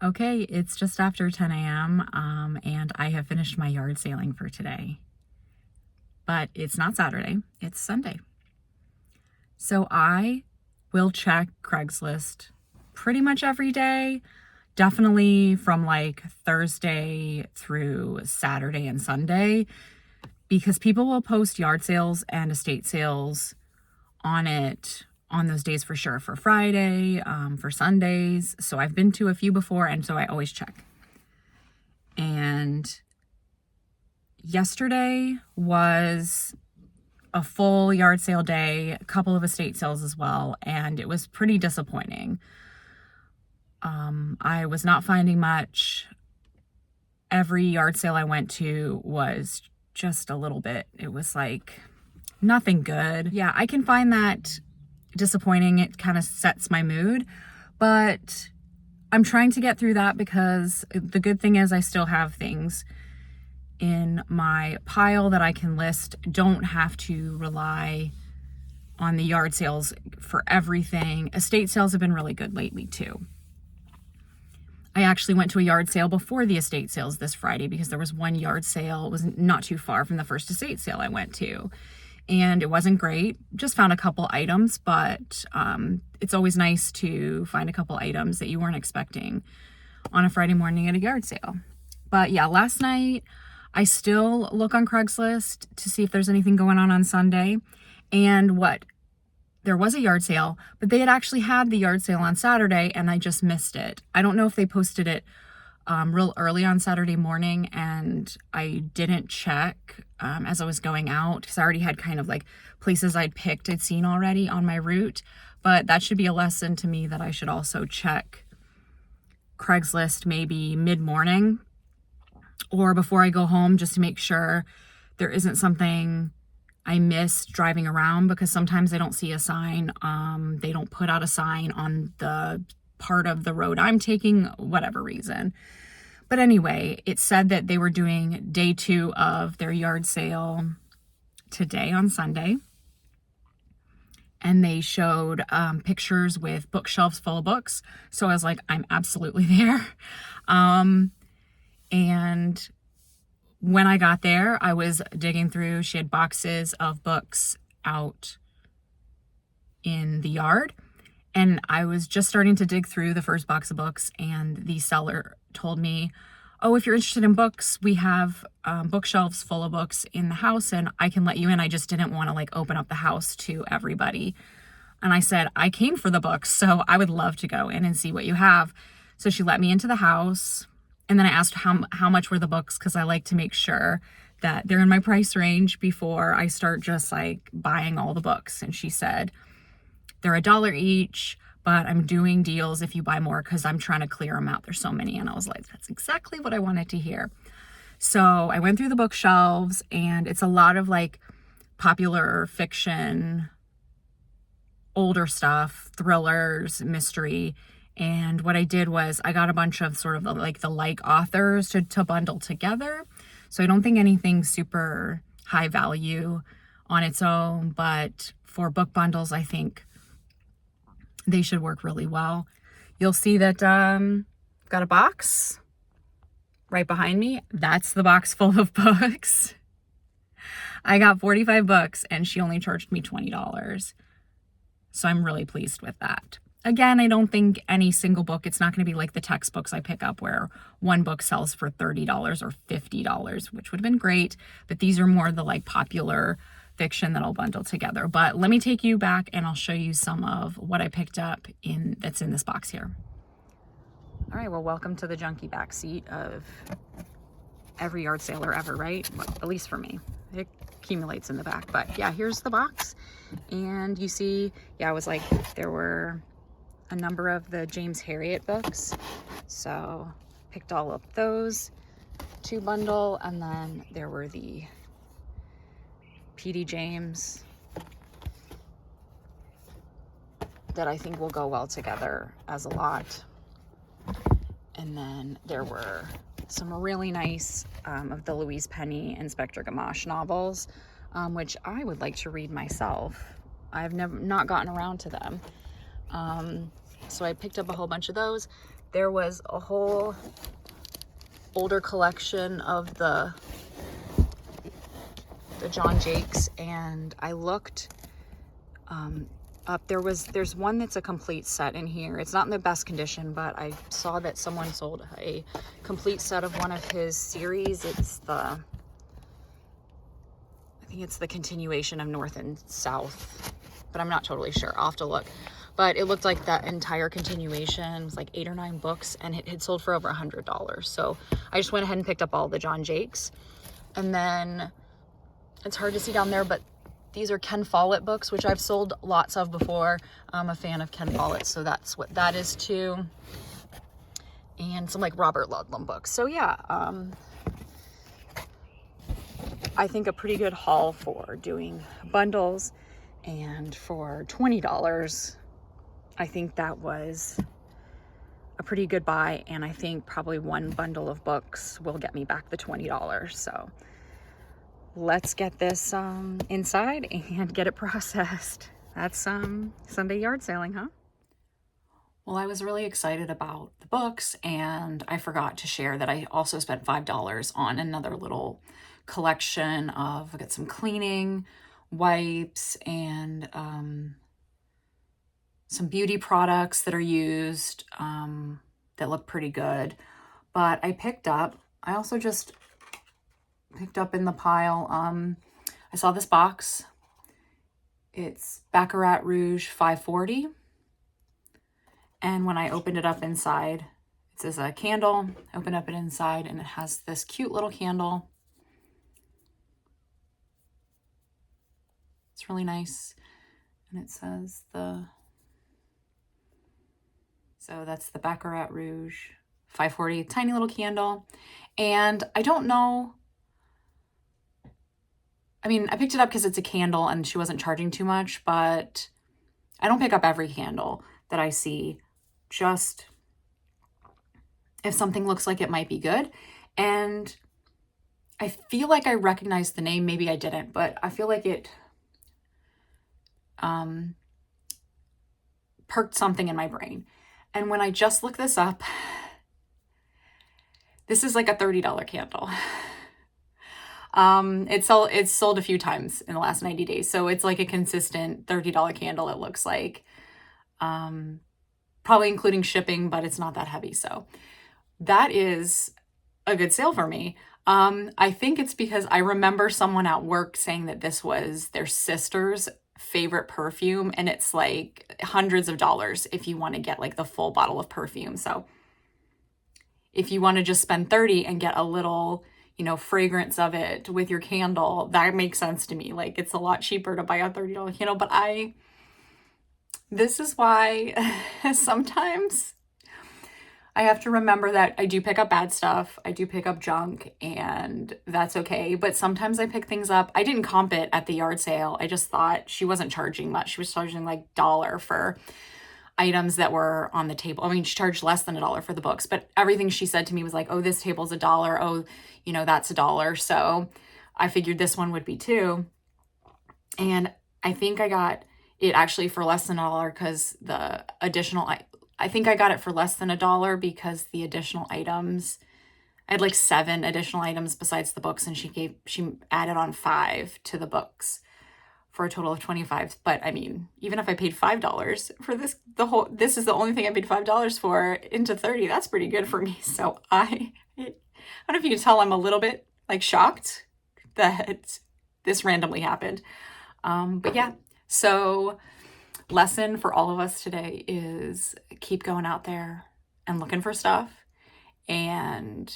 Okay, it's just after 10 a.m. And I have finished my yard sailing for today. But it's not Saturday, it's Sunday. So I will check Craigslist pretty much every day, definitely from like Thursday through Saturday and Sunday, because people will post yard sales and estate sales on it on those days for sure, for Friday, for Sundays. So I've been to a few before, and so I always check. And yesterday was a full yard sale day, a couple of estate sales as well, and it was pretty disappointing. I was not finding much. Every yard sale I went to was just a little bit, it was like nothing good. Yeah, I can find that disappointing. It kind of sets my mood, but I'm trying to get through that because the good thing is I still have things in my pile that I can list. Don't have to rely on the yard sales for everything. Estate sales have been really good lately too. I actually went to a yard sale before the estate sales this Friday because there was one yard sale. It was not too far from the first estate sale I went to. And it wasn't great. Just found a couple items, but it's always nice to find a couple items that you weren't expecting on a Friday morning at a yard sale. But yeah, last night I still look on Craigslist to see if there's anything going on Sunday. And there was a yard sale, but they had actually had the yard sale on Saturday and I just missed it. I don't know if they posted it real early on Saturday morning and I didn't check as I was going out because I already had kind of like places I'd seen already on my route. But that should be a lesson to me that I should also check Craigslist maybe mid-morning or before I go home, just to make sure there isn't something I missed driving around, because sometimes they don't see a sign. They don't put out a sign on the part of the road I'm taking, whatever reason. But anyway, it said that they were doing day 2 of their yard sale today on Sunday. And they showed pictures with bookshelves full of books. So I was like, I'm absolutely there. And when I got there, I was digging through. She had boxes of books out in the yard. And I was just starting to dig through the first box of books, and the seller told me, oh, if you're interested in books, we have bookshelves full of books in the house and I can let you in. I just didn't want to like open up the house to everybody. And I said, I came for the books, so I would love to go in and see what you have. So she let me into the house. And then I asked how much were the books, because I like to make sure that they're in my price range before I start just like buying all the books. And she said, they're $1 each, but I'm doing deals if you buy more because I'm trying to clear them out. There's so many. And I was like, that's exactly what I wanted to hear. So I went through the bookshelves, and it's a lot of like popular fiction, older stuff, thrillers, mystery. And what I did was I got a bunch of sort of like the authors to bundle together. So I don't think anything super high value on its own, but for book bundles, I think they should work really well. You'll see that I've got a box right behind me. That's the box full of books. I got 45 books and she only charged me $20. So I'm really pleased with that. Again, I don't think any single book, it's not going to be like the textbooks I pick up where one book sells for $30 or $50, which would have been great. But these are more the like popular fiction that I'll bundle together. But let me take you back and I'll show you some of what I picked up that's in this box here. All right, well, welcome to the junkie backseat of every yard sailor ever, right? Well, at least for me. It accumulates in the back. But yeah, here's the box. And you see, yeah, I was like, there were a number of the James Herriot books. So picked all up those to bundle. And then there were the P.D. James that I think will go well together as a lot. And then there were some really nice of the Louise Penny Inspector Gamache novels, which I would like to read myself. I've not gotten around to them. So I picked up a whole bunch of those. there was a whole older collection of the John Jakes, and I looked up. There's one that's a complete set in here. It's not in the best condition, but I saw that someone sold a complete set of one of his series. I think it's the continuation of North and South, but I'm not totally sure. I'll have to look. But it looked like that entire continuation was like 8 or 9 books, and it had sold for over $100. So I just went ahead and picked up all the John Jakes. And then it's hard to see down there, but these are Ken Follett books, which I've sold lots of before. I'm a fan of Ken Follett, so that's what that is too. And some like Robert Ludlum books. So yeah, I think a pretty good haul for doing bundles, and for $20, I think that was a pretty good buy, and I think probably one bundle of books will get me back the $20. So let's get this inside and get it processed. That's Sunday yard sailing, huh? Well, I was really excited about the books, and I forgot to share that I also spent $5 on another little collection of, I got some cleaning wipes and some beauty products that are used that look pretty good. But I also just picked up in the pile, I saw this box. It's Baccarat Rouge 540. And when I opened it up inside, it says a candle. Open up it inside, and it has this cute little candle. It's really nice. And it says so that's the Baccarat Rouge 540, tiny little candle. And I don't know, I mean, I picked it up because it's a candle and she wasn't charging too much, but I don't pick up every candle that I see, just if something looks like it might be good. And I feel like I recognized the name. Maybe I didn't, but I feel like it perked something in my brain. And when I just looked this up, this is like a $30 candle. It's sold a few times in the last 90 days. So it's like a consistent $30 candle, it looks like. Probably including shipping, but it's not that heavy. So that is a good sale for me. I think it's because I remember someone at work saying that this was their sister's favorite perfume, and it's like hundreds of dollars if you want to get like the full bottle of perfume. So if you want to just spend $30 and get a little, fragrance of it with your candle, that makes sense to me. Like, it's a lot cheaper to buy a $30 candle, but this is why sometimes I have to remember that I do pick up bad stuff. I do pick up junk, and that's okay. But sometimes I pick things up. I didn't comp it at the yard sale. I just thought she wasn't charging much. She was charging like $1 for items that were on the table. I mean, she charged less than $1 for the books, but everything she said to me was like, oh, this table's $1. Oh, that's $1. So I figured this one would be too. And I think I got it actually for less than $1 because the additional, I think I got it for less than $1 because the additional items, I had like 7 additional items besides the books, and she added on 5 to the books for a total of $25. But I mean, even if I paid $5 for this, this is the only thing I paid $5 for into $30. That's pretty good for me. So I don't know if you can tell, I'm a little bit like shocked that this randomly happened. But yeah, so lesson for all of us today is keep going out there and looking for stuff. And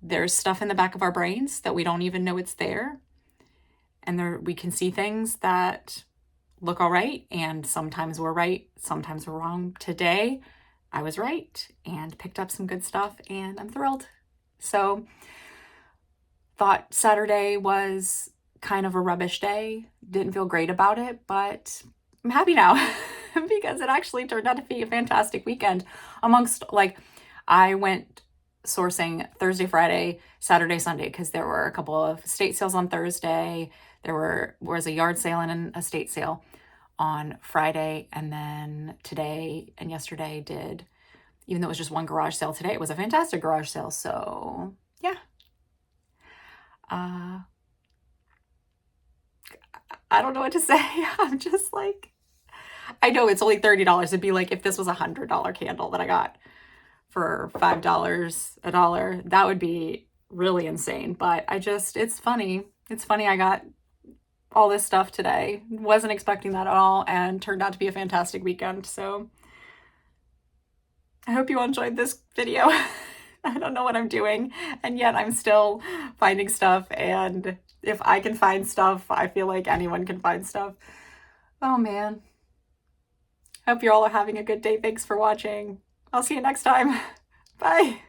there's stuff in the back of our brains that we don't even know it's there. And we can see things that look all right. And sometimes we're right, sometimes we're wrong. Today, I was right and picked up some good stuff, and I'm thrilled. So thought Saturday was kind of a rubbish day. Didn't feel great about it, but I'm happy now because it actually turned out to be a fantastic weekend. I went sourcing Thursday, Friday, Saturday, Sunday, because there were a couple of estate sales on Thursday. There was a yard sale and an estate sale on Friday, and then today and yesterday did Even though it was just one garage sale today, it was a fantastic garage sale. So yeah. I don't know what to say. I'm just like, I know it's only $30. It'd be like if this was a $100 candle that I got for $5, a dollar, that would be really insane. But it's funny. It's funny I got all this stuff today. Wasn't expecting that at all, and turned out to be a fantastic weekend. So I hope you enjoyed this video. I don't know what I'm doing, and yet I'm still finding stuff, and if I can find stuff, I feel like anyone can find stuff. Oh man. Hope you all are having a good day. Thanks for watching. I'll see you next time. Bye.